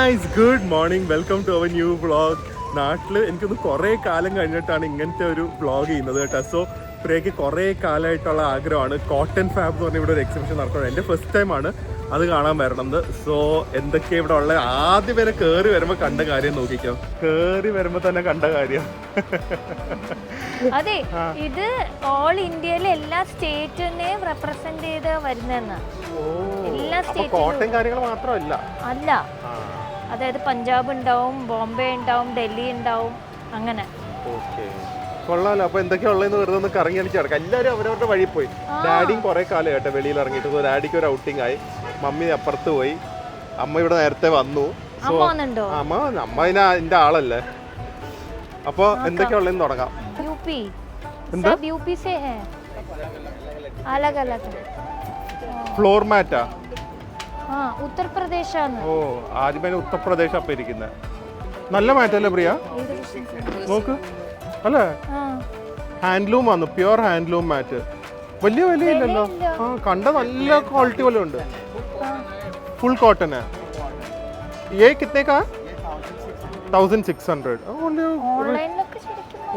Guys, good morning. Welcome to our new vlog. നാട്ടിൽ എനിക്കൊന്ന് കുറേ കാലം കഴിഞ്ഞിട്ടാണ് ഇങ്ങനത്തെ ഒരു വ്ളോഗ് ചെയ്യുന്നത് കേട്ടോ. സോ പ്രിയയ്ക്ക് കുറേ കാലമായിട്ടുള്ള ആഗ്രഹമാണ് കോട്ടൺ ഫാബ് എന്ന് പറഞ്ഞ ഇവിടെ ഒരു എക്സിബിഷൻ നടക്കുന്നത്. എൻ്റെ ഫസ്റ്റ് ടൈമാണ് അത് കാണാൻ വരണത്. സോ എന്തൊക്കെയാണ് ഇവിടെ ഉള്ളത്, ആദ്യം വരെ കയറി വരുമ്പോൾ കണ്ട കാര്യം നോക്കിക്കോ. കയറി വരുമ്പോൾ തന്നെ കണ്ട കാര്യം. അതെ, ഇത് ഓൾ ഇന്ത്യയിലെ എല്ലാ സ്റ്റേറ്റിനെയും റെപ്രസെന്റ് ചെയ്ത് വരുന്നതെന്ന്. എല്ലാ കോട്ടൺ കാര്യങ്ങൾ മാത്രമല്ല അല്ല, അതായത് പഞ്ചാബ് ഉണ്ടാവും, ബോംബെ ഉണ്ടാവും, ഡൽഹി ഉണ്ടാവും, അങ്ങനെ. കൊള്ളാലോ. അപ്പൊ എന്തൊക്കെയാ ഉള്ളതെന്ന് വെറുതെ ഒന്ന് കറങ്ങി അടിച്ച് കിടക്കാം. എല്ലാവരും അവരവരുടെ വഴി പോയി. ഡാഡിയും കുറെ കാലം കേട്ടോ വെളിയിൽ ഇറങ്ങിയിട്ട്. ഡാഡിക്ക് ഒരു ഔട്ടിംഗ് ആയി, മമ്മി അപ്പുറത്ത് പോയി, അമ്മ ഇവിടെ നേരത്തെ വന്നു. അമ്മ എന്റെ ആളല്ലേ. അപ്പൊ എന്തൊക്കെയാ ഉള്ളതെന്ന് തുടങ്ങാം. ഫ്ലോർ മാറ്റാ? ഉത്തർപ്രദേശാണ്. ഓ, ആദ്യമേ ഉത്തർപ്രദേശ് അപ്പൊ ഇരിക്കുന്നത്. നല്ല മാറ്റല്ലേ പ്രിയ? നോക്ക്, അല്ലേ? ഹാൻഡ്ലൂം ആണ്, പ്യുവർ ഹാൻഡ്ലൂം മാറ്റ്. വലിയ വിലയില്ലല്ലോ. കണ്ട നല്ല ക്വാളിറ്റി പോലെ ഉണ്ട്. ഫുൾ കോട്ടൺ है ये कितने का? 1600.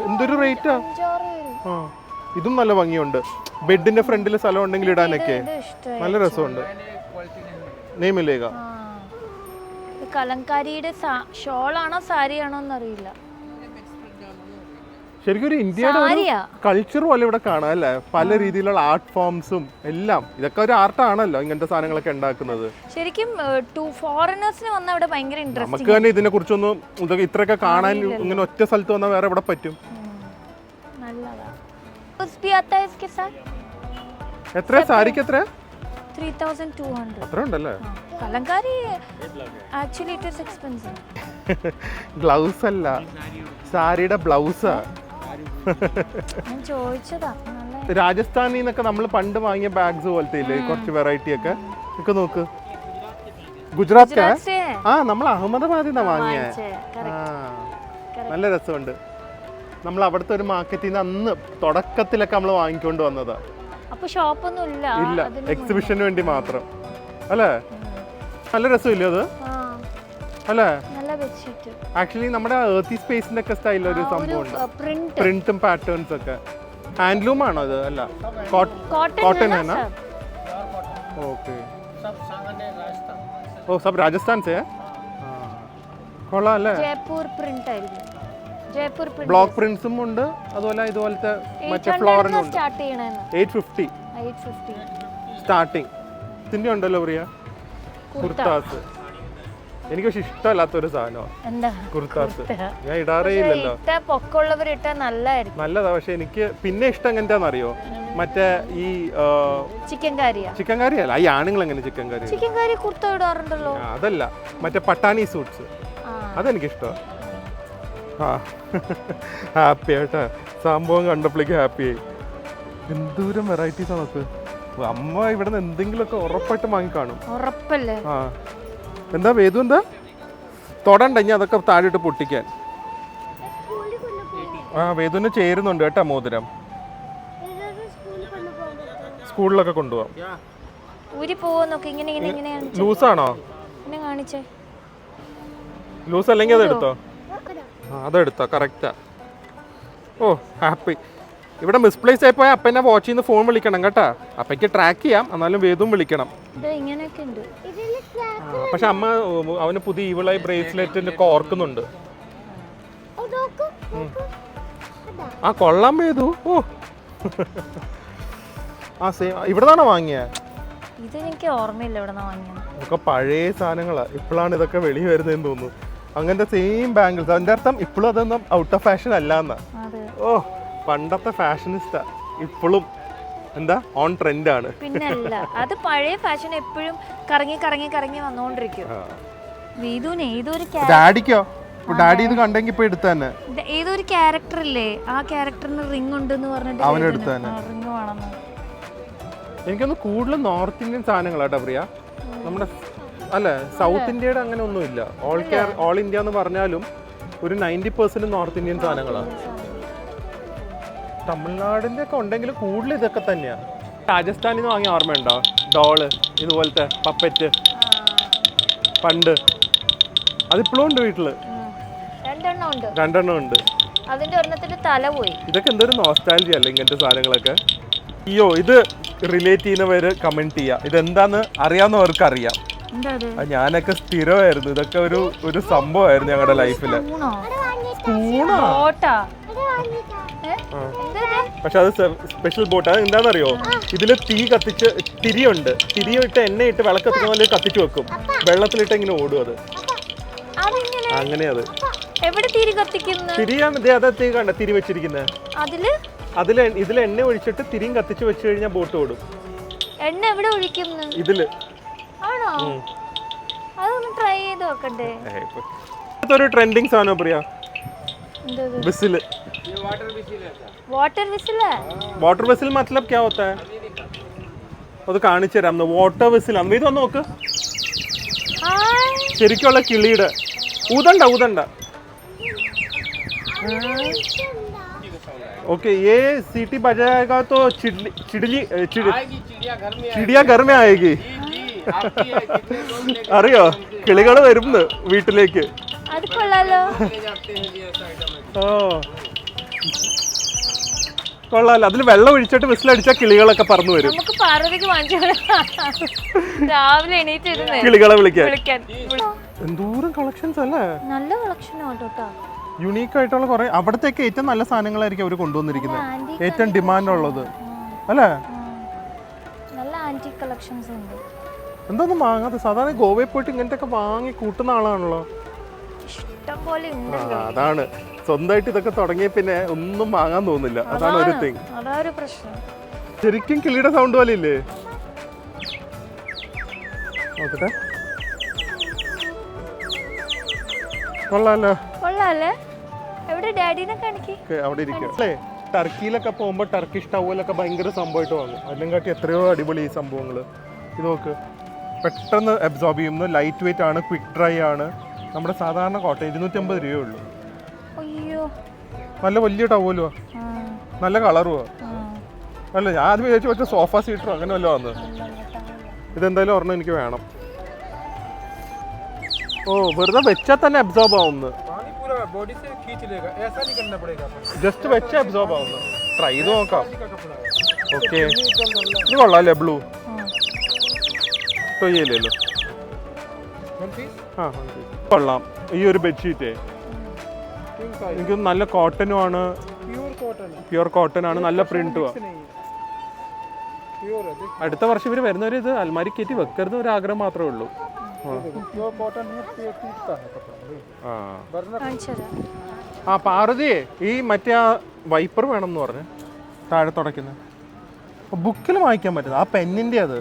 എന്തൊരു റേറ്റാ. ഇതും നല്ല ഭംഗിയുണ്ട്. ബെഡിന്റെ ഫ്രണ്ടിൽ സ്ഥലം ഉണ്ടെങ്കിൽ ഇടാനൊക്കെ നല്ല രസമുണ്ട്. नहीं मिलेगा. കലങ്കാരിയുടെ ഷോളാണോ സാരിയാണോ എന്നറിയില്ല. ശരിക്കും ഒരു ഇന്ത്യയുടെ കൾച്ചർ പോലെ ഇവിടെ കാണാം അല്ലേ? പല രീതിയിലുള്ള ആർട്ട് ഫോംസും എല്ലാം. ഇതൊക്കെ ഒരു ആർട്ടാണല്ലോ ഇങ്ങനത്തെ സാധനങ്ങളൊക്കെ ഉണ്ടാക്കുന്നത്. ശരിക്കും ഫോറിനേഴ്സിന് വന്നാൽ ഇവിടെ ഭയങ്കര ഇൻട്രസ്റ്റ്. നമുക്ക് തന്നെ ഇതിനെ കുറിച്ചൊന്നും ഇതൊക്കെ ഇത്രയൊക്കെ കാണാൻ ഇങ്ങനെ ഒറ്റ സ്ഥലത്ത് വന്നാൽ വേറെ എവിടെ പറ്റും? എത്ര സാരിക്ക്? എത്ര? 3200. അത്ര ഉണ്ടല്ലേ? Kalamkari actually it is expensive. Gloves അല്ല, സാരിയുടെ ബ്ലൗസാ. ഞാൻ ചോദിച്ചതാ. രാജസ്ഥാനിൽ നിന്നൊക്കെ നമ്മൾ പണ്ട് വാങ്ങിയ ബാഗ്സ് പോലത്തെ ഇല്ലേ, കുറച്ച് വെറൈറ്റി ഒക്കെ. ഒക്കെ നോക്ക്. ഗുജറാത്ത് നമ്മൾ അഹമ്മദാബാദിൽ നിന്നാ വാങ്ങിയ. നല്ല രസമുണ്ട്. നമ്മൾ അവിടുത്തെ ഒരു മാർക്കറ്റിൽ നിന്ന് അന്ന് തുടക്കത്തിലൊക്കെ നമ്മൾ വാങ്ങിക്കൊണ്ട് വന്നതാ. അപ്പൊ ഷോപ്പൊന്നും ഇല്ല, എക്സിബിഷന് വേണ്ടി മാത്രം അല്ലേ? നല്ല രസമില്ലേ അത്? അല്ലേ? ആക്ച്വലി നമ്മുടെ എർത്തി സ്പേസിന്റെ ഒക്കെ സ്റ്റൈലിൽ ഒരു സംഭവമുണ്ട്. പ്രിന്റും പാറ്റേൺസ് ഒക്കെ. ഹാൻഡ്ലൂം ആണോ ഇത്? അല്ല, കോട്ടൺ ആണ്. ഓക്കെ. ഓ, സബ് രാജസ്ഥാൻ സേ? കൊള്ളാം അല്ലേ? ജയ്പൂർ പ്രിന്റ് ആയിരിക്കും. ജയ്പൂർ പ്രിന്റ്. ബ്ലോക്ക് പ്രിന്റ്സും ഉണ്ട്, അതുപോലെ ഇതുപോലത്തെ മറ്റേ ഫ്ലോറിനും ഉണ്ട്. 850 സ്റ്റാർട്ടിങ്. ഇതിന്റെ ഉണ്ടല്ലോ പ്രിയ കുർത്താസ്. എനിക്ക് പക്ഷെ ഇഷ്ടമല്ലാത്തൊരു സാധനമാണ് കുർത്താസ്. ഞാൻ ഇടാറേ ഇല്ലല്ലോ. നല്ലതാ, പക്ഷെ എനിക്ക് പിന്നെ ഇഷ്ടം എങ്ങനത്താന്നറിയോ? മറ്റേ ഈ ചിക്കൻ കറി അല്ല, ഈ ആണുങ്ങൾ എങ്ങനെ ചിക്കൻ കറി കുർത്ത ഇടാറുണ്ടല്ലോ. അതല്ല, മറ്റേ പട്ടാണി സൂട്ട്സ്, അതെനിക്കിഷ്ടമാണ്. ഹാപ്പി ആയിട്ടാ സംഭവം കണ്ടപ്പോഴേക്ക് ഹാപ്പിയായി. എന്തോരം വെറൈറ്റീസ് നമുക്ക്. അമ്മ ഇവിടെ നിന്ന് എന്തെങ്കിലുമൊക്കെ ഉറപ്പായിട്ട് വാങ്ങിക്കാണും. ഉറപ്പല്ലേ? എന്താ വേദു, എന്താ തൊടണ്ടെങ്കിൽ അതൊക്കെ താഴെയിട്ട് പൊട്ടിക്കാൻ. വേദുവിന് ചേരുന്നുണ്ട് കേട്ടാ മോതിരം. സ്കൂളിലൊക്കെ കൊണ്ടുപോവാം. ലൂസാണോ? ലൂസ് അല്ലെങ്കിൽ അതെടുത്തോ? അതെടുത്തോ, കറക്റ്റാ. ഓ, ഹാപ്പി. ഇവിടെ മിസ്പ്ലേസ് ആയി പോയാൽ അപ്പനെ വാച്ചിൽ നിന്ന് ഫോൺ വിളിക്കണം കേട്ടാ. അപ്പയ്ക്ക് ട്രാക്ക് ചെയ്യാം, എന്നാലും വേദും വിളിക്കണം. പക്ഷെ അമ്മ അവന് പുതിയ ഈവിളായി ബ്രേസ്ലെറ്റിന്റെ ഒക്കെ ഓർക്കുന്നുണ്ട്. കൊള്ളാൻ വേദു. ഓ, ഇവിടെ നിന്നാണോ വാങ്ങിയ? ഇതെനിക്ക് ഓർമ്മയില്ല ഇവിടെ നിന്ന് വാങ്ങിയത്. ഇതൊക്കെ പഴയ സാധനങ്ങളാ, ഇപ്പോഴാണ് ഇതൊക്കെ വെളി വരുന്നതെന്ന് തോന്നുന്നു. അങ്ങനത്തെ സെയിം ബാംഗിൾസ്. അതിന്റെ അർത്ഥം ഇപ്പോഴും അതൊന്നും ഔട്ട് ഓഫ് ഫാഷൻ അല്ലാന്നാ. ഓ, പണ്ടത്തെ ഫാഷനിസ്റ്റാ, ഇപ്പോഴും എന്താ ഓൺ ട്രെൻഡ് ആണ്. പിന്നല്ല, അത് പഴയ ഫാഷൻ എപ്പോഴും കറങ്ങി കറങ്ങി കറങ്ങി വന്നോണ്ടിരിക്കും. ഡാഡിക്കോ? ഡാഡി ഇത് കണ്ടെങ്കിൽ ഇപ്പൊ എടുത്തു തന്നെ. ഏതൊരു ക്യാരക്ടർ ഇല്ലേ, ആ ക്യാരക്ടറിന് റിംഗ് ഉണ്ടെന്ന് പറഞ്ഞിട്ട് അവനെടുത്തു തന്നെ. റിംഗ് വേണമെന്ന്. എനിക്കൊന്ന് കൂടുതൽ നോർത്ത് ഇന്ത്യൻ സാധനങ്ങളാട്ടോ പ്രിയ. നമ്മുടെ അല്ലേ, സൗത്ത് ഇന്ത്യയുടെ അങ്ങനെ ഒന്നുമില്ല. ഓൾ ഇന്ത്യ എന്ന് പറഞ്ഞാലും ഒരു 90% നോർത്ത് ഇന്ത്യൻ സാധനങ്ങളാണ്. തമിഴ്നാടിന്റെ ഒക്കെ ഉണ്ടെങ്കിലും കൂടുതൽ ഇതൊക്കെ തന്നെയാണ്. രാജസ്ഥാനിൽ നിന്ന് വാങ്ങിയ ഓർമ്മയുണ്ടോ? ഡോള്, ഇതുപോലത്തെ പപ്പറ്റ് പണ്ട് അതിപ്പോഴും ഉണ്ട് വീട്ടില്. രണ്ടെണ്ണം ഉണ്ട്. അതിന്റെ ഒരെണ്ണത്തിന്റെ തല പോയി. ഇതൊക്കെ എന്തൊരു നോസ്റ്റാൾജിയ അല്ലേ ഇങ്ങനത്തെ സാധനങ്ങളൊക്കെ. അയ്യോ, ഇത് റിലേറ്റ് ചെയ്യുന്നവര് കമന്റ് ചെയ്യാം. ഇതെന്താന്ന് അറിയാവുന്നവർക്ക് അറിയാം. ഞാനൊക്കെ സ്ഥിരമായിരുന്നു, ഇതൊക്കെ ഒരു സംഭവമായിരുന്നു ഞങ്ങളുടെ ലൈഫില്. പക്ഷെ അത് സ്പെഷ്യൽ ബോട്ട്. അത് എന്താണെന്നറിയോ, ഇതില് തീ കത്തിച്ച് തിരിയുണ്ട്, തിരിയിട്ട് എണ്ണയിട്ട് വിളക്ക് കത്തിക്കുന്ന പോലെ കത്തിച്ച് വെക്കും, വെള്ളത്തിലിട്ട് ഇങ്ങനെ ഓടും. അത് അങ്ങനെയത് തിരിയാണ്. അതാ തീ കണ്ട തിരി വെച്ചിരിക്കുന്നത്. ഇതിൽ എണ്ണ ഒഴിച്ചിട്ട് തിരിയും കത്തിച്ച് വെച്ച് കഴിഞ്ഞാൽ ബോട്ട് ഓടും. എണ്ണ എവിടെ ഒഴിക്കുന്നു? ഇതില്. ആണോ? അതൊന്ന് ട്രൈ ചെയ്ത് നോക്കണ്ടേ? ഇതൊരു ട്രെൻഡിങ് സാധനം പ്രിയ. विसिल वाटर विसिल मतलब क्या होता है? അത് കാണിച്ചു തരാം. വാട്ടർ വിസിൽ ആണ്. ഇത് ഒന്ന് നോക്ക്. ശരിക്കുള്ള കിളിയുടെ ഊതണ്ട. ओके, ये सीटी बजाएगा तो चिड़िया घर में आएगी. അറിയോ, കിളികൾ വരുന്നു വീട്ടിലേക്ക്. അത് കൊള്ളാലോ. കൊള്ളാലോ. അതിൽ വെള്ളം ഒഴിച്ചിട്ട് വിസിലടിച്ചാൽ കിളികളൊക്കെ പറന്നു വരും. നമുക്ക് പാർവതിക്ക് രാവിലെ എണീറ്റിരുന്ന് കിളികളെ വിളിക്കാൻ. എന്തോരം കളക്ഷൻസ് അല്ലേ. നല്ല കളക്ഷൻ ആട്ടോ. യുണീക്ക് ആയിട്ടുള്ള കുറെ. അവിടത്തേക്ക് ഏറ്റവും നല്ല സാധനങ്ങളായിരിക്കും അവർ കൊണ്ടുവന്നിരിക്കുന്നത്, ഏറ്റവും ഡിമാൻഡ് ഉള്ളത് അല്ലേ. നല്ല ആന്റിക് കളക്ഷൻസ് ഉണ്ട്. എന്തൊന്നും വാങ്ങാതെ സാധാരണ ഗോവയിൽ പോയിട്ട് ഇങ്ങനത്തെ ഒക്കെ വാങ്ങി കൂട്ടുന്ന ആളാണല്ലോ. അതാണ് സ്വന്തമായിട്ട് ഇതൊക്കെ തുടങ്ങിയ പിന്നെ ഒന്നും വാങ്ങാൻ തോന്നില്ല. അതാണ് ഒരു തിങ്. ശരിക്കും കിളിയുടെ സൗണ്ട് പോലെ ഇല്ലേ. നോക്കട്ടെ. കൊള്ളാല്ലേ. എവിടെ ഡാഡിനെ കാണിക്കേ. അവിടെ ഇരിക്കും അല്ലേ. ടർക്കിയിലൊക്കെ പോകുമ്പോൾ ടർക്കിഷ് ടവലൊക്കെ ഭയങ്കര സംഭവമായിട്ട് വാങ്ങും. അതിനെക്കാട്ടി എത്രയോ അടിപൊളി ഈ സംഭവങ്ങള്. ഇത് നോക്ക്, പെട്ടെന്ന് അബ്സോർബ് ചെയ്യുന്നു, ലൈറ്റ് വെയിറ്റ് ആണ്, ക്വിക്ക് ഡ്രൈ ആണ്. നമ്മുടെ സാധാരണ കോട്ടൺ 250 രൂപയേ ഉള്ളൂ. നല്ല വലിയ ടവലുവാ, നല്ല കളറുവാ. അല്ല, ഞാൻ ആദ്യം വിചാരിച്ചു മറ്റേ സോഫ സീറ്ററോ അങ്ങനെ വല്ല വന്നത്. ഇതെന്തായാലും ഒരെണ്ണം എനിക്ക് വേണം. ഓ, വെറുതെ വെച്ചാൽ തന്നെ അബ്സോർബ് ആവുന്നു. ജസ്റ്റ് വെച്ച അബ്സോർബ് ആവുന്നു. ട്രൈ ചെയ്ത് നോക്കാം. ഓക്കെ, ഇത് കൊള്ളാല്ലേ ബ്ലൂ. ചെയ്യല്ലോ. കൊള്ളാം. ഈ ഒരു ബെഡ്ഷീറ്റേ എനിക്ക് നല്ല കോട്ടനും ആണ്, പ്യുവർ കോട്ടൺ ആണ്, നല്ല പ്രിന്റുവാ. അടുത്ത വർഷം ഇവര് വരുന്നവര് ഇത് അൽമാരി കയറ്റി വെക്കരുത് ഒരു ആഗ്രഹം മാത്രമേ ഉള്ളൂ. ആ പാർവതി, ഈ മറ്റേ ആ വൈപ്പർ വേണം എന്ന് പറഞ്ഞ് താഴെ തുടയ്ക്കുന്ന ബുക്കിൽ വായിക്കാൻ പറ്റുന്നത് ആ പെന്നിന്റെ. അത്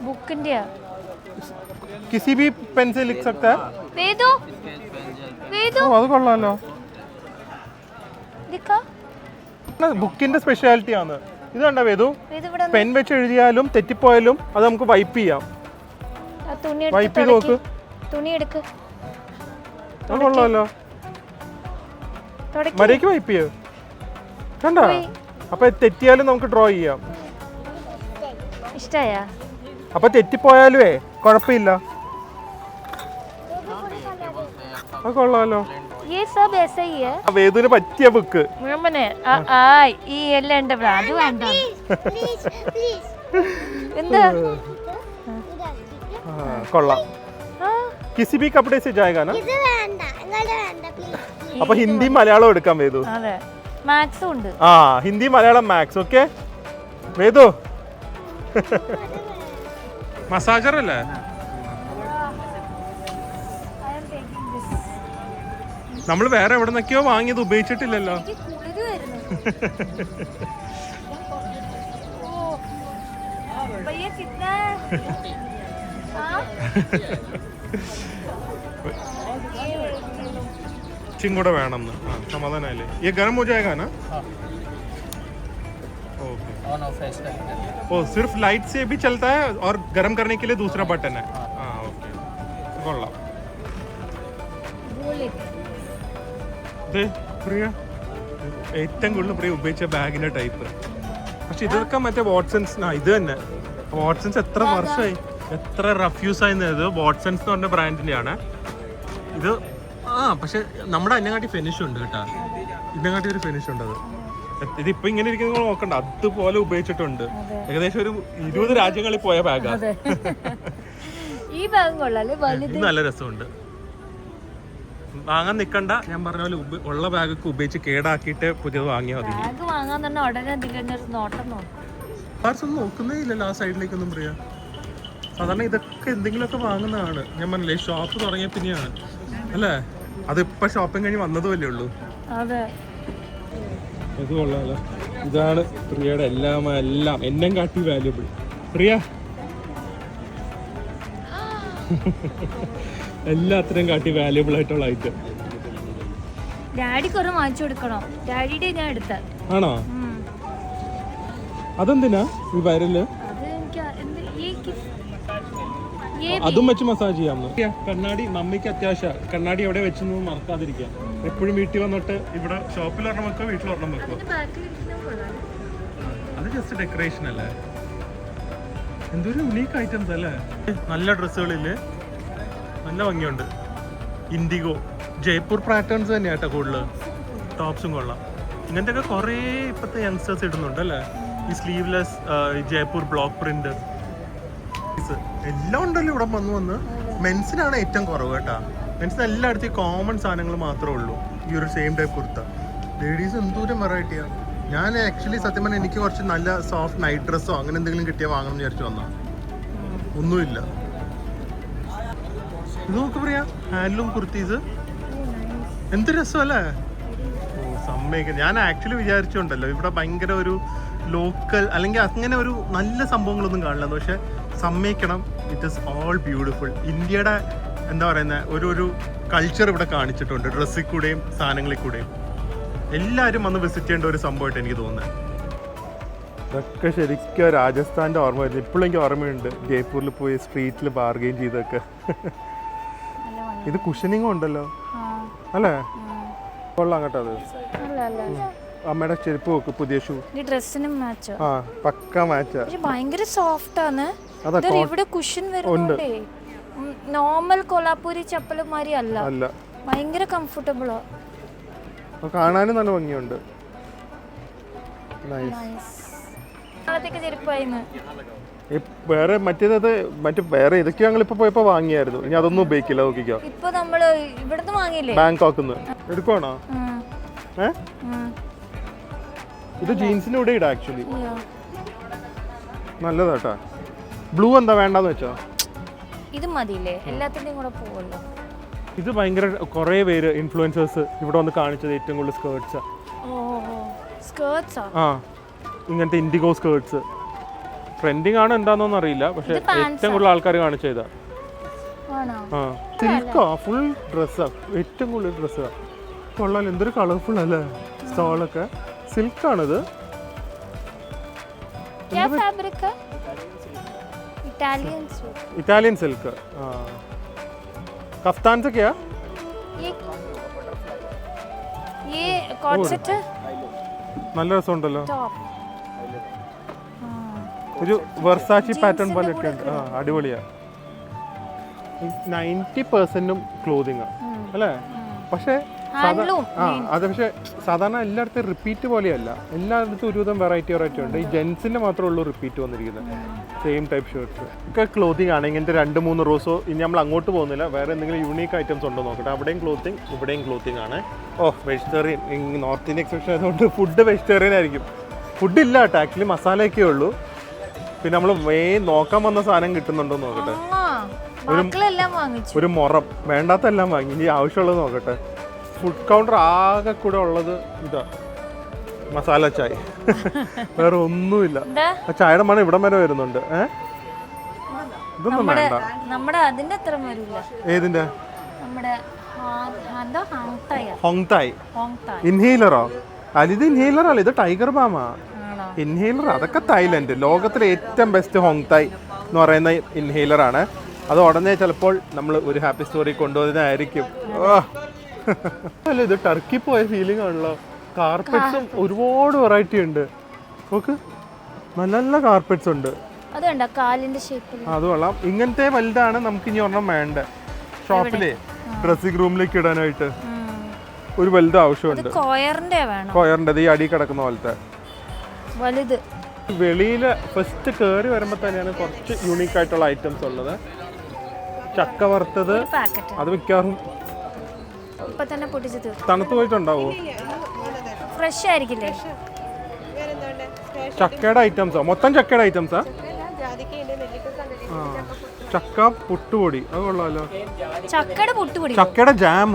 ബുക്കിന്റെ किसी भी पेन से लिख सकता है. वेदो അത് കൊള്ളാലോ. ബുക്കിന്റെ സ്പെഷ്യാലിറ്റി ആണ് ഇത്. കണ്ട വേദു, പെൻ വെച്ച് എഴുതിയാലും തെറ്റിപ്പോയാലും അത് നമുക്ക് വൈപ്പ് ചെയ്യാം. വൈപ്പ് ചെയ്ത് നോക്ക്. അത് കൊള്ളാലോ. മര്യാദക്ക് വൈപ്പ് ചെയ്യോ. കണ്ട, അപ്പൊ തെറ്റിയാലും നമുക്ക് ഡ്രോ ചെയ്യാം. ഇഷ്ടായാ? അപ്പൊ തെറ്റിപ്പോയാലുവേ കുഴപ്പമില്ല. അത് കൊള്ളാലോ. വേദുവിന് പറ്റിയ ബുക്ക്. കൊള്ളാം. കിസി ബി കപ്പടെ സെ ജായേഗാ നാ. അപ്പൊ ഹിന്ദി മലയാളം എടുക്കാം വേദു. മാത്സും ഉണ്ട്. ആ, ഹിന്ദി മലയാളം മാത്സ്. ഓക്കെ വേദു. മസാജർ അല്ലേ? നമ്മൾ വേറെ എവിടെ നിന്നൊക്കെയോ വാങ്ങിയത് ഉപയോഗിച്ചിട്ടില്ലല്ലോ. ഇച്ചിരി കൂടെ വേണം. സമാധാനല്ലേ? ये गर्म हो जाएगा ना? ओके. ओ, सिर्फ लाइट से भी चलता है और गर्म करने के लिए दूसरा बटन है. हाँ, ओके. കൊള്ളാം. പ്രിയ ഏറ്റവും കൂടുതൽ പ്രിയ ഉപയോഗിച്ച ബാഗിന്റെ ടൈപ്പ്. പക്ഷെ ഇതൊക്കെ മറ്റേ വാട്സൺസ്. ഇത് തന്നെ വാട്സൺസ് എത്ര വർഷമായി, എത്ര റഫ്യൂസ് ആയിരുന്നത്. വാട്സൺസ് എന്ന് പറഞ്ഞ ബ്രാൻഡിന്റെ ആണ് ഇത് പക്ഷെ നമ്മുടെ അതിനെക്കാട്ടി ഫിനിഷ് ഉണ്ട് കേട്ടാ, ഇതിനെക്കാട്ടി ഒരു ഫിനിഷ് ഉണ്ട്. അത് ഇതിപ്പോ ഇങ്ങനെ ഇരിക്കുന്ന നോക്കണ്ട, അതുപോലെ ഉപയോഗിച്ചിട്ടുണ്ട്. ഏകദേശം ഒരു 20 രാജ്യങ്ങളിൽ പോയ ബാഗാ. ഈ ബാഗ് കൊള്ളാല്ലേ, നല്ല രസമുണ്ട്. വാങ്ങാൻ നിക്കണ്ട, ഞാൻ പറഞ്ഞ പോലെ ഉള്ള ബാഗൊക്കെ ഉപയോഗിച്ച് കേടാക്കിയിട്ട് പുതിയത് വാങ്ങിയാൽ മതി. ബാഗ് വാങ്ങാൻ തന്നെ ഉടനെ നോട്ടം ഒന്നും നോക്കുന്നേ ഇല്ലല്ലോ ആ സൈഡിലേക്കൊന്നും പറയാ. സാധാരണ ഇതൊക്കെ എന്തെങ്കിലുമൊക്കെ വാങ്ങുന്നതാണ്. ഞാൻ പറഞ്ഞില്ലേ ഷോപ്പ് തുടങ്ങിയ പിന്നെയാണ് അല്ലേ, അതിപ്പോ ഷോപ്പിംഗ് കഴിഞ്ഞ് വന്നതുമല്ലേ ഉള്ളൂ. ഇത് കൊള്ളാമല്ലോ. ഇതാണ് പ്രിയയുടെ എല്ലാം എല്ലാം കാട്ടി വാല്യുബിൾ. പ്രിയ എല്ലാത്തിനും കാട്ടി വാല്യുബിൾ ആയിട്ടുള്ള ഐറ്റം. ഡാഡിക്ക് ഒരു വാങ്ങിച്ചു കൊടുക്കണോ? ഡാഡിയുടെ ഞാൻ എടുത്ത ആണോ? അതെന്തിനാ ഈ വയറില്? അതും വെച്ച് മസാജ് ചെയ്യാമോ? കണ്ണാടി മമ്മിക്ക് അത്യാവശ്യം. കണ്ണാടി എവിടെ വെച്ചെന്ന് മറക്കാതിരിക്കാം. എപ്പോഴും വീട്ടിൽ വന്നിട്ട് ഇവിടെ ഷോപ്പിൽ ഒരെണ്ണം വെക്കോ വീട്ടിൽ ഒരെണ്ണം വെക്കോ. അത് ജസ്റ്റ് ഡെക്കറേഷൻ അല്ലേ. എന്തൊരു യുണീക്ക് ഐറ്റംസ് അല്ലേ. നല്ല ഡ്രസ്സുകളില് നല്ല ഭംഗിയുണ്ട്. ഇൻഡിഗോ ജയ്പൂർ പാറ്റേൺസ് തന്നെയാ കേട്ടോ കൂടുതൽ. ടോപ്സും കൊള്ളാം. ഇങ്ങനത്തെ ഒക്കെ കുറേ ഇപ്പോഴത്തെ യങ്സ്റ്റേഴ്സ് ഇടുന്നുണ്ട് അല്ലേ. ഈ സ്ലീവ്ലെസ് ജയ്പൂർ ബ്ലോക്ക് പ്രിന്റ് എല്ലാം ഉണ്ടല്ലോ ഇവിടെ വന്ന്. മെൻസിനാണ് ഏറ്റവും കുറവ് കേട്ടാ. മെൻസിന് എല്ലായിടത്തും ഈ കോമൺ സാധനങ്ങൾ മാത്രമേ ഉള്ളൂ. ഈ ഒരു സെയിം ടൈപ്പ് കുർത്ത. ലേഡീസ് എന്തോരം വെറൈറ്റിയാ. ഞാൻ ആക്ച്വലി സത്യം പറഞ്ഞാൽ എനിക്ക് കുറച്ച് നല്ല സോഫ്റ്റ് നൈറ്റ് ഡ്രസ്സോ അങ്ങനെ എന്തെങ്കിലും കിട്ടിയാൽ വാങ്ങണം എന്ന് വിചാരിച്ചു വന്നാ. ഒന്നുമില്ല. ഇത് നോക്ക് പറയാ, ഹാൻഡ്ലൂം കുർത്തീസ് എന്ത് രസമല്ലേ. സമ്മതിക്കും. ഞാൻ ആക്ച്വലി വിചാരിച്ചുണ്ടല്ലോ ഇവിടെ ഭയങ്കര ഒരു ലോക്കൽ അല്ലെങ്കിൽ അങ്ങനെ ഒരു നല്ല സംഭവങ്ങളൊന്നും കാണില്ല. പക്ഷെ സമ്മതിക്കണം, ഇറ്റ് ഈസ് ഓൾ ബ്യൂട്ടിഫുൾ. ഇന്ത്യയുടെ എന്താ പറയുന്നത് ഒരു കൾച്ചർ ഇവിടെ കാണിച്ചിട്ടുണ്ട്. ഡ്രസ്സിൽ കൂടെയും സാധനങ്ങളിൽ കൂടെയും എല്ലാവരും വന്ന് വിസിറ്റ് ചെയ്യേണ്ട ഒരു സംഭവമായിട്ട് എനിക്ക് തോന്നുന്നത്. ഇതൊക്കെ ശരിക്കും രാജസ്ഥാൻ്റെ ഓർമ്മ വരുന്നത്. ഇപ്പോഴും എനിക്ക് ഓർമ്മയുണ്ട് ജയ്പൂരിൽ പോയി സ്ട്രീറ്റിൽ ബാർഗെയിൻ ചെയ്തൊക്കെ. ഇത് കുഷനിങ്ങും ഉണ്ടല്ലോ അല്ലേ. കൊള്ളാം കേട്ടോ. അത് അമ്മയുടെ ചെരുപ്പ് നോക്ക്, പുതിയ ഷൂ. ഡ്രസ്സിനും മാച്ച്. പക്ക മാച്ചാ. ഭയങ്കര സോഫ്റ്റ് ആണ്. ഇവിടെ കുഷൻ വരുന്നുണ്ട്. നോർമൽ കൊലാപ്പൂരി ചപ്പല് മാതിരി അല്ല, ഭയങ്കര കംഫർട്ടബിളാ. കാണാനും നല്ല ഭംഗിയുണ്ട്. വേറെ വേറെ ഇതൊക്കെ ഞങ്ങൾ ഇപ്പൊ പോയപ്പോ വാങ്ങിയായിരുന്നു. ഇനി അതൊന്നും ഉപയോഗിക്കില്ല. നോക്കിക്കോ, ഇപ്പൊ നമ്മള് ഇവിടുന്ന് വാങ്ങിയില്ലേ, ബാങ്കോക്ക് എടുക്കുവാണോ? ഇത് ജീൻസിന് ഇവിടെ ഇടാം ആക്ച്വലി. നല്ലതാട്ടാ. ബ്ലൂ എന്താ വേണ്ടെന്ന് വെച്ചോ? ഇത് മതിയില്ലേ, എല്ലാത്തിന്റെയും കൂടെ പോവല്ലോ. ഇത് ഭയങ്കര കുറേ പേര് ഇൻഫ്ലുവൻസേഴ്സ് ഇവിടെ വന്ന് കാണിച്ചത് ഏറ്റവും കൂടുതൽ സ്കേർട്ട്സാ. ഇങ്ങനത്തെ ഇൻഡിഗോ സ്കേർട്ട്സ് ട്രെൻഡിങ് ആണ് എന്താണെന്നൊന്നും അറിയില്ല. പക്ഷെ ഏറ്റവും കൂടുതൽ ആൾക്കാർ കാണിച്ചതാ. സിൽക്കാ, ഫുൾ ഡ്രസ്സാ. ഏറ്റവും കൂടുതൽ ഡ്രസ്സാ. കൊള്ളാൻ എന്തൊരു കളർഫുൾ അല്ലേ സ്റ്റോളൊക്കെ. സിൽക്കാണിത്. Italian silk. कफ्तान से क्या ये कॉट सेट है. നല്ല രസമുണ്ടല്ലോ. ഒരു വെർസാച്ചി പാറ്റേൺ പോലെ ഒക്കെ ഉണ്ട്. അടിപൊളിയാ. 90% ക്ലോതിങ് അല്ലേ. പക്ഷേ അത് പക്ഷേ സാധാരണ എല്ലായിടത്തും റിപ്പീറ്റ് പോലെയല്ല. എല്ലായിടത്തും ഒരുവിധം വെറൈറ്റി ഉണ്ട്. ഈ ജെൻസിന്റെ മാത്രമേ ഉള്ളൂ റിപ്പീറ്റ് വന്നിരിക്കുന്നത്. സെയിം ടൈപ്പ് ഷർട്ട്സ് ഒക്കെ ക്ലോത്തിങ് ആണ്. ഇങ്ങനത്തെ 2-3 റോസോ. ഇനി നമ്മൾ അങ്ങോട്ട് പോകുന്നില്ല, വേറെ എന്തെങ്കിലും യൂണീക്ക് ഐറ്റംസ് ഉണ്ടോ നോക്കട്ടെ. അവിടെയും ക്ലോത്തിങ്, ഇവിടെയും ക്ലോത്തിങ് ആണ്. വെജിറ്റേറിയൻ. നോർത്ത് ഇന്ത്യൻ എക്സ്പെഷൻ ആയതുകൊണ്ട് ഫുഡ് വെജിറ്റേറിയൻ ആയിരിക്കും. ഫുഡ് ഇല്ല കേട്ടോ, ആക്ച്വലി മസാലയൊക്കെ ഉള്ളൂ. പിന്നെ നമ്മൾ നോക്കാൻ വന്ന സാധനം കിട്ടുന്നുണ്ടോ നോക്കട്ടെ. ഒരു മുറം വേണ്ടാത്തെല്ലാം വാങ്ങി. ഇനി ആവശ്യമുള്ളത് നോക്കട്ടെ. ഫുഡ് കൗണ്ടർ ആകെ കൂടെ ഉള്ളത് ഇതാ, മസാല ചായ. വേറെ ഒന്നുമില്ല. ചായയുടെ മണം ഇവിടം വരെ വരുന്നുണ്ട്. ഇതൊന്നും വേണ്ട. ഏതിന്റെ? ഹോങ്തായ് ഇൻഹേലറോ? ഇത് ഇൻഹേലർ അല്ല, ഇത് ടൈഗർ ബാമാ. ഇൻഹേലർ അതൊക്കെ തായ്ലൻഡ്. ലോകത്തിലെ ഏറ്റവും ബെസ്റ്റ് ഹോങ്തായ് എന്ന് പറയുന്ന ഇൻഹേലർ ആണ്. അത് ഉടനെ ചിലപ്പോൾ നമ്മൾ ഒരു ഹാപ്പി സ്റ്റോറി കൊണ്ടുവന്നതായിരിക്കും. അല്ല, ഇത് ടർക്കി പോയ ഫീലിംഗ് ആണല്ലോ. കാർപ്പറ്റ്സും ഒരുപാട് വെറൈറ്റി ഉണ്ട്. നോക്ക്, നല്ല നല്ല കാർപ്പറ്റ്സ് ഉണ്ട്. അത് കൊള്ളാം. ഇങ്ങനത്തെ വലുതാണ് നമുക്ക് ഇനി ഒരെണ്ണം വേണ്ട ഷോപ്പിലേ. ഡ്രസ്സിംഗ് റൂമിലേക്ക് ഇടാനായിട്ട് ഒരു വലുത് ആവശ്യമുണ്ട്. കൊയറിന്റെ ഈ അടി കിടക്കുന്ന പോലത്തെ വലുത്. വെളിയിൽ ഫസ്റ്റ് കയറി വരുമ്പോൾ തന്നെയാണ് കുറച്ച് യൂണീക്ക് ആയിട്ടുള്ള ഐറ്റംസ് ഉള്ളത്. ചക്ക വറുത്തത് അത് മിക്കവാറും തണുത്ത് പോയിട്ടുണ്ടാവോ? ഫ്രഷ് ആയിരിക്കില്ലേ? ചക്കയുടെ ഐറ്റംസാ, മൊത്തം ചക്കയുടെ ഐറ്റംസാ. ചക്ക പുട്ടുപൊടി അത് കൊള്ളാമല്ലോ. ചക്കയുടെ പുട്ടുപൊടി, ചക്കയുടെ ജാം.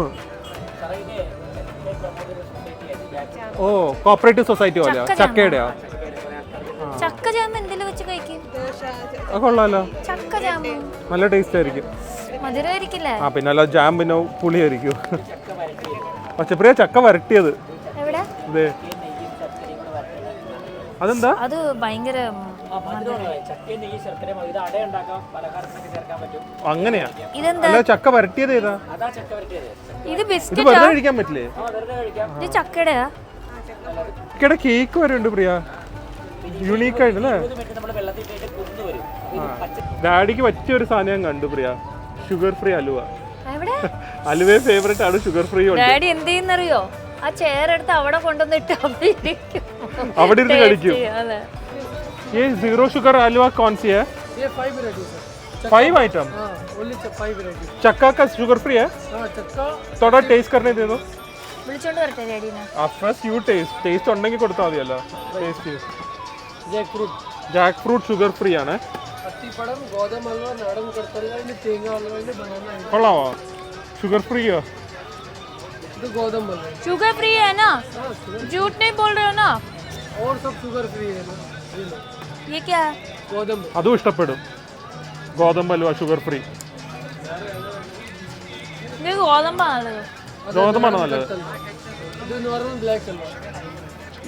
ഓ കോപ്പറേറ്റീവ് സൊസൈറ്റി പോലെ ചക്കയുടെ ചക്ക ജാം എന്തെങ്കിലും വെച്ച് കഴിക്കും. അത് കൊള്ളാലോ, ചക്ക ജാം നല്ല ടേസ്റ്റ് ആയിരിക്കും. മധുരമായിരിക്കില്ലേ? ആ പിന്നെ അല്ല ജാം പിന്നെ പുളിയായിരിക്കും. പച്ചപ്രിയ ചക്ക വരട്ടിയത് എവിടെ? അതെന്താ? അത് ഭയങ്കര അങ്ങനെയാ. ഇതെന്താ? അല്ല ചക്ക വരട്ടിയത് ഏതാ? ഇത് ഇത് ബിസ്ക്കറ്റ്. വെറുതെ കഴിക്കാൻ പറ്റില്ലേ? ഇത് ചക്കയുടെ ചക്കയുടെ കേക്ക് വരെ ഉണ്ട് പ്രിയ, യുണീക്ക് ആയിട്ടല്ലേ. ഡാഡിക്ക് പറ്റിയ ഒരു സാധനം ഞാൻ കണ്ടു പ്രിയ, ഷുഗർ ഫ്രീ അലുവ. അലുവ ഫേവറേറ്റ് ആണ്, ഷുഗർ ഫ്രീ. ഡാഡി എന്ത് ചെയ്യുന്നറിയോ? ആ ചെയർ എടുത്ത് അവിടെ കൊണ്ടുവന്നിട്ട് അവിടെ ഇരുന്ന് കഴിക്കും. ये जीरो शुगर हलवा कौन सी है? ये 5 वैरायटीज है. 5 आइटम. हाँ, ओनली 5 वैरायटीज. चक्का का शुगर फ्री है? हाँ, चक्का. थोड़ा टेस्ट करने दे दो. വിളിച്ചോണ്ട് വരട്ടെ ഡാഡിനെ? ഫസ്റ്റ് യു ടേസ്റ്റ് ഉണ്ടെങ്കിൽ കൊടുത്താൽ മതിയല്ലോ. Taste Jack fruit sugar free ആണ്. അത്തിപ്പഴം, ഗോതമ്പ് ഹൽവ, നാടൻ കടത്തല്ല, തേങ്ങ ഹൽവ, ബനാന. കൊള്ളാമോ? ഷുഗർ ഫ്രീയോ? ഇത് ഗോതമ്പ് ഹൽവ. शुगर फ्री है ना? झूठ नहीं बोल रहे हो ना? और सब शुगर फ्री है ना. ये क्या है? ഗോതമ്പ്. അതും ഇഷ്ടപ്പെടും. ഗോതമ്പ് ഹൽവ ഷുഗർ ഫ്രീ. ഇത് ഗോതമ്പാണല്ലോ. ഗോതമ്പാണ് നല്ലത്. ഇത് normal black halwa.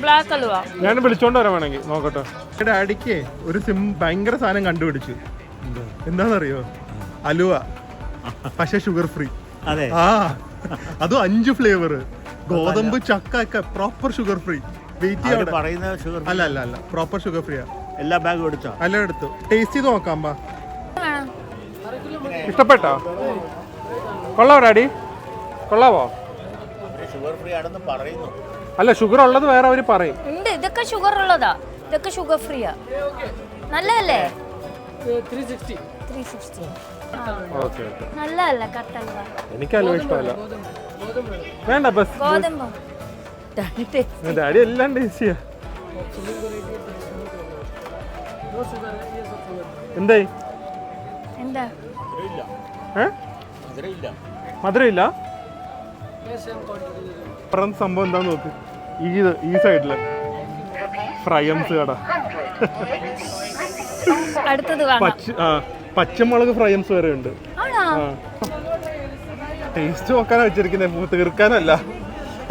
Black halwa ഞാൻ വിളിച്ചോണ്ട് വരാൻ വേണമെങ്കിൽ നോക്കട്ടെ. ഡാഡിക്ക് ഒരു ഭയങ്കര സാധനം കണ്ടുപിടിച്ചു. എന്താണെന്നറിയോ? അലുവ, പക്ഷെ ഷുഗർ ഫ്രീ. ആ അതും 5 ഫ്ലേവർ, ഗോതമ്പ്, ചക്ക ഒക്കെ പ്രോപ്പർ ഷുഗർ ഫ്രീ. അല്ല അല്ല അല്ല പ്രോപ്പർ ഷുഗർ ഫ്രീ. എല്ലാ ബാഗും എടുത്തോ? എല്ലാം എടുത്തു. ടേസ്റ്റ് ചെയ്ത് നോക്കാം. ഇഷ്ടപ്പെട്ടോ? കൊള്ളാവോ ഡാഡി? കൊള്ളാവോ? ഷുഗർ ഫ്രീ ആണെന്ന് പറയുന്നു. അല്ല ഷുഗർ ഉള്ളത് വേറെ അവര് പറയും. ഉണ്ട്, ഇതൊക്കെ ഷുഗർ ഉള്ളതാ, ഇതൊക്കെ ഷുഗർ ഫ്രീയാ. നല്ലതല്ലേ? 360. നല്ലതല്ല കട്ടൽവ. എനിക്ക് അലുവ ഇഷ്ടമല്ല. വേണ്ട ബസ് ഗോതമ്പ്. ഡാഡി എല്ലാം ടേസ്റ്റ് ചെയ്യാ. എന്തായി? എന്താ മധുരമില്ല? സംഭവം എന്താന്ന് നോക്ക്. ഈ സൈഡില് ഫ്രൈംസ് കട. അടുത്തത് പച്ചമുളക് ഫ്രൈംസ് വരെ ഉണ്ട്. ടേസ്റ്റ് നോക്കാനാ വെച്ചിരിക്കുന്നത്, തീർക്കാനല്ല.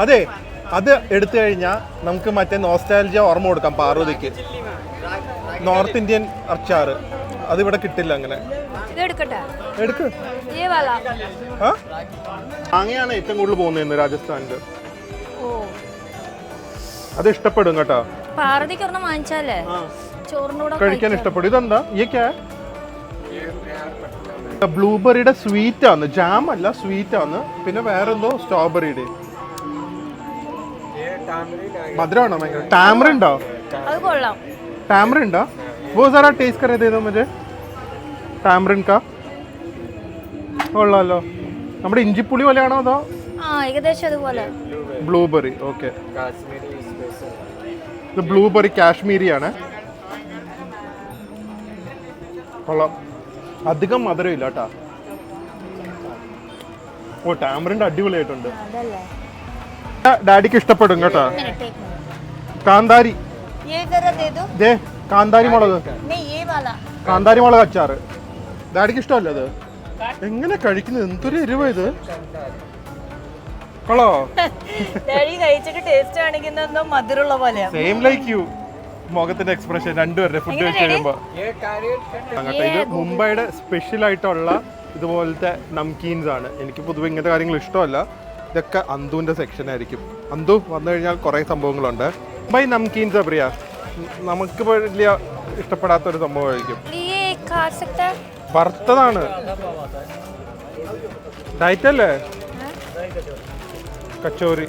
അതെ, അത് എടുത്തു കഴിഞ്ഞാൽ നമുക്ക് മറ്റേ നോസ്റ്റാൽജിയ ഓർമ്മ കൊടുക്കാം. പാർവതിക്ക് നോർത്ത് ഇന്ത്യൻ അച്ചാറ് അതിവിടെ കിട്ടില്ല. അങ്ങനെ എടുക്ക്. മാങ്ങയാണ് ഏറ്റവും കൂടുതൽ പോകുന്നത് രാജസ്ഥാനില്. അത് ഇഷ്ടപ്പെടും കേട്ടോ. പാർവതിക്ക് വാങ്ങിച്ചാലേ കഴിക്കാൻ ഇഷ്ടപ്പെടും. ഇതെന്താ? ഈ ബ്ലൂബെറിയുടെ സ്വീറ്റ് ആണ്, ജാം അല്ല, സ്വീറ്റ് ആണ്. പിന്നെ വേറെന്തോ സ്ട്രോബെറിയുടെ മധുരമാണോ? ഭയങ്കര ടാമറിൻഡോ? ടാമറിൻഡോ? वो जरा टेस्ट करे दे दो मुझे. ടാമറിൻ കാ കൊള്ളാലോ. നമ്മുടെ ഇഞ്ചിപ്പുളി പോലെയാണോ അതോ? ഏകദേശം അതുപോലെ. ബ്ലൂബെറി. ഓക്കെ, ഇത് ബ്ലൂബെറി കാശ്മീരി ആണ്. കൊള്ളാം. അധികം മധുരമില്ല കേട്ടാ. ഓ ടാമറിൻഡ് അടിപൊളിയായിട്ടുണ്ട്. ഡാഡിക്ക് ഇഷ്ടപ്പെടും കേട്ടോ. കാന്താരി, കാന്താരി മുളക്, കാന്താരി മുളക് അച്ചാറ് ഡാഡിക്ക് ഇഷ്ടമല്ല. അത് എങ്ങനെ കഴിക്കുന്നത്? എന്തൊരു എരിവ ഇത്. കൊള്ളോ? Same like you. മുഖത്തിന്റെ എക്സ്പ്രഷൻ രണ്ടുപേരുടെ ഫുഡ് കഴിച്ച് കഴിയുമ്പോ. ഇത് മുംബൈയുടെ സ്പെഷ്യൽ ആയിട്ടുള്ള ഇതുപോലത്തെ നംകീൻസ് ആണ്. എനിക്ക് പൊതുവെ ഇങ്ങനത്തെ കാര്യങ്ങൾ ഇഷ്ടമല്ല. ഇതൊക്കെ അന്തുവിന്റെ സെക്ഷൻ ആയിരിക്കും. അന്തു വന്നു കഴിഞ്ഞാൽ കുറെ സംഭവങ്ങളുണ്ട്. മുംബൈ നംകീൻസ് പ്രിയ, നമുക്ക് വലിയ ഇഷ്ടപ്പെടാത്തൊരു സംഭവമായിരിക്കും. വറുത്തതാണ്. ഡയറ്റ് അല്ലേ? കച്ചോറി.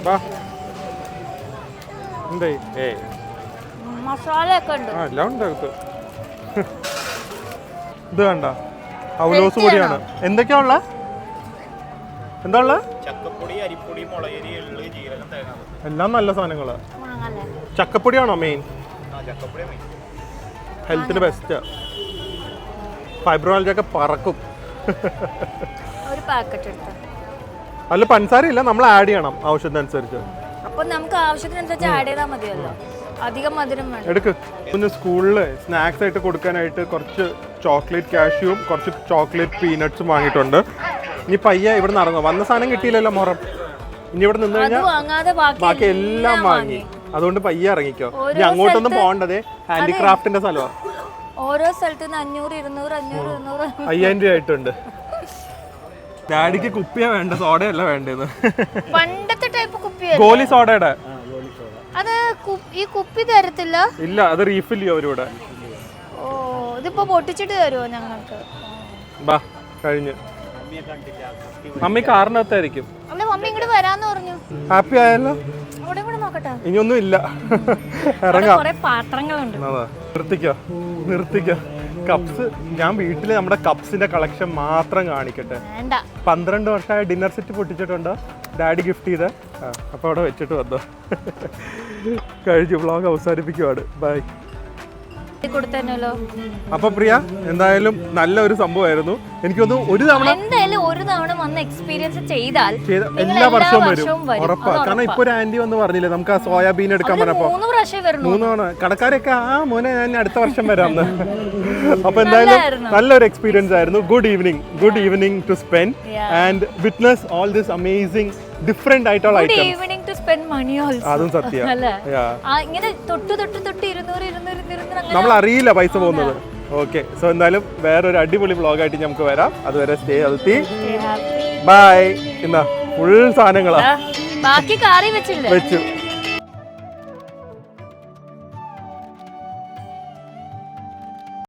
വാ എന്തേ? മസാല ഒക്കെ ഉണ്ട്. ആ എല്ലാം ഉണ്ട് അകത്ത്. ഇത് കണ്ട അവലോസ് പൊടിയാണ്. എന്തൊക്കെയാ ഉള്ള? എന്താ ഉള്ള? ചക്കപ്പൊടി, അരിപ്പൊടി, മുളകരി, എള്ള്, ജീരകം, തേങ്ങ. എല്ലാം നല്ല സാധനങ്ങളാ. വാങ്ങല്ലേ? ചക്കപ്പൊടിയാണോ മെയിൻ? ചക്കപ്പൊടി ഹെൽത്തിന് ബെസ്റ്റാ. ഫൈബ്രോമയാൽജിയൊക്കെ പറക്കും. ഒരു പാക്കറ്റ് എടുത്തു. അല്ല പഞ്ചസാര ഇല്ല, നമ്മൾ ആഡ് ചെയ്യണം ആവശ്യത്തിനനുസരിച്ച്. അപ്പൊ നമുക്ക് ആവശ്യത്തിനനുസരിച്ച് ആഡ് ചെയ്താൽ മതിയല്ലോ, അധികം മധുരം വേണം. എടുക്ക്. പിന്നെ സ്കൂളിൽ സ്നാക്സ് ആയിട്ട് കൊടുക്കാനായിട്ട് കുറച്ച് ചോക്ലേറ്റ് കാഷ്യൂവും കുറച്ച് ചോക്ലേറ്റ് പീനട്സും വാങ്ങിയിട്ടുണ്ട്. ഇനി പയ്യെ ഇവിടെ നടന്നു. വന്ന സാധനം കിട്ടിയില്ലല്ലോ മൊറം. ഇനി ഇവിടെ നിന്ന് കഴിഞ്ഞാൽ ബാക്കി എല്ലാം വാങ്ങി. അതുകൊണ്ട് പയ്യെ ഇറങ്ങിക്കോ. ഇനി അങ്ങോട്ടൊന്നും പോകണ്ടതേ, ഹാൻഡിക്രാഫ്റ്റിന്റെ സ്ഥലമാണ്. ഓരോ സ്ഥലത്ത് 500, 200, 500, 200, 5000 രൂപ ആയിട്ടുണ്ട്. ഡാഡിക്ക് കുപ്പിയാ വേണ്ട, സോഡയല്ല വേണ്ടത്. പണ്ടത്തെ ടൈപ്പ് കുപ്പി. ഗോലി സോഡയുടെ അത് ഈ കുപ്പി തരത്തില്ല. ഇല്ല, അത് റീഫിൽ ചെയ്യോ അവരിവിടെ. ഓ, ഇതിപ്പോ പൊട്ടിച്ചിട്ട് തരുമോ ഞങ്ങൾക്ക്? ബാ കഴിഞ്ഞ്. മമ്മി കാറിനകത്തായിരിക്കും. അല്ല, മമ്മി ഇങ്ങോട്ട് വരാന്ന് പറഞ്ഞു. ഹാപ്പി ആയല്ലോ. അവിടെ കൂടെ നോക്കട്ടെ. ഇനിയൊന്നും ഇല്ല, ഇറങ്ങാം. കുറെ പാത്രങ്ങളുണ്ട്. നിർത്തിക്ക. കപ്സ് ഞാൻ വീട്ടില് നമ്മുടെ കപ്സിന്റെ കളക്ഷൻ മാത്രം കാണിക്കട്ടെ. 12 വർഷമായ ഡിന്നർ സെറ്റ് പൊട്ടിച്ചിട്ടുണ്ടോ? ഡാഡി ഗിഫ്റ്റ് ചെയ്ത. അപ്പൊ അവിടെ വെച്ചിട്ട് വന്നോ. കഴിഞ്ഞു. വ്ളോഗ് അവസാനിപ്പിക്കുവാണ്. ബൈ. കൊടുത്തല്ലോ. അപ്പൊ പ്രിയ, എന്തായാലും നല്ലൊരു സംഭവമായിരുന്നു. എനിക്കൊന്ന് ഒരു തവണ വന്ന് എക്സ്പീരിയൻസ് ചെയ്താൽ എല്ലാ വർഷവും വരും ഉറപ്പാ. കാരണം ഇപ്പൊ ഒരു ആന്റി വന്ന് പറഞ്ഞില്ലേ നമുക്ക് ആ സോയാബീൻ എടുക്കാൻ പറഞ്ഞപ്പോ 3 തവണ കടക്കാരൊക്കെ മോനെ ഞാൻ അടുത്ത വർഷം വരാം. അപ്പൊ എന്തായാലും നല്ലൊരു എക്സ്പീരിയൻസ് ആയിരുന്നു. Good evening to spend and witness all this amazing different ആയിട്ടുള്ള ഐറ്റംസ്. അതും സത്യം. നമ്മൾ അറിയില്ല പൈസ പോകുന്നത്. ഓക്കെ, സോ എന്തായാലും വേറൊരു അടിപൊളി വ്ളോഗായിട്ട് നമുക്ക് വരാം. അതുവരെ സ്റ്റേ ഹെൽത്തി. ബൈ. എന്നാ ഫുൾ സാധനങ്ങളാ ബാക്കി കാറി വെച്ചില്ല വെച്ചു.